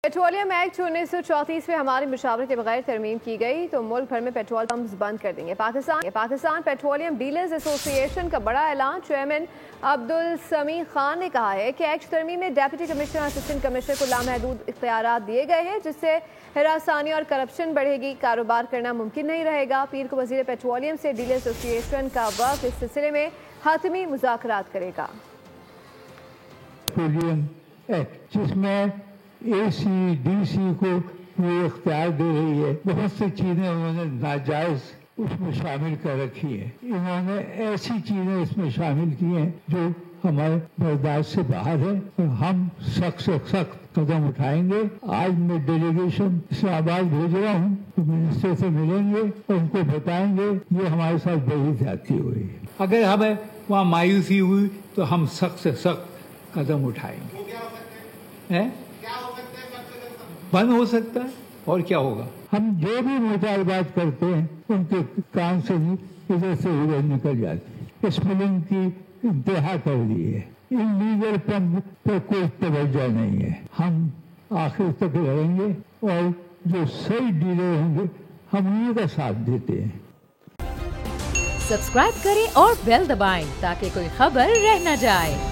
Petroleum act 1934 में हमारी मशावरत के बगैर तरमीम की गई तो मुल्क भर में पेट्रोल पंप्स बंद कर देंगे। पाकिस्तान पेट्रोलियम डीलर्स एसोसिएशन का बड़ा ऐलान। चेयरमैन अब्दुल समी खान ने कहा है कि एक्ट तरमीम में डिप्टी कमिश्नर और असिस्टेंट कमिश्नर को लामहदूद इख्तियारात दिए गए हैं, जिससे हरासानी और करप्शन बढ़ेगी, कारोबार करना मुमकिन नहीं रहेगा। पीर को वजीर पेट्रोलियम से डीलर एसोसिएशन का वक्त इस सिलसिले में हातमी मुज़ाकरात करेगा। जिसमें ACDC को ये इख्तियार दे रही है, बहुत सी चीजें उन्होंने नाजायज उसमें शामिल कर रखी है। इन्होंने ऐसी चीजें इसमें शामिल की हैं जो हमारे बर्दाश्त से बाहर है और हम सख्त से सख्त कदम उठाएंगे। आज मैं डेलीगेशन इस्लामाबाद भेज रहा हूँ, तो मिनिस्टर से मिलेंगे और उनको बताएंगे ये हमारे साथ बड़ी ज्यादती हुई है। अगर हमें वहाँ मायूसी हुई तो हम सख्त से सख्त कदम उठाएंगे। बंद हो सकता है और क्या होगा। हम जो भी मुतालबात करते हैं उनके काम से इधर से उधर निकल जाते हैं। स्पिलिंग की इंतहा कर दी है। इल्लीगल पंप पर कोई तवज्जो नहीं है। हम आखिर तक लड़ेंगे और जो सही डीलर होंगे हम उन्हीं का साथ देते हैं। सब्सक्राइब करें और बेल दबाएं ताकि कोई खबर रह न जाए।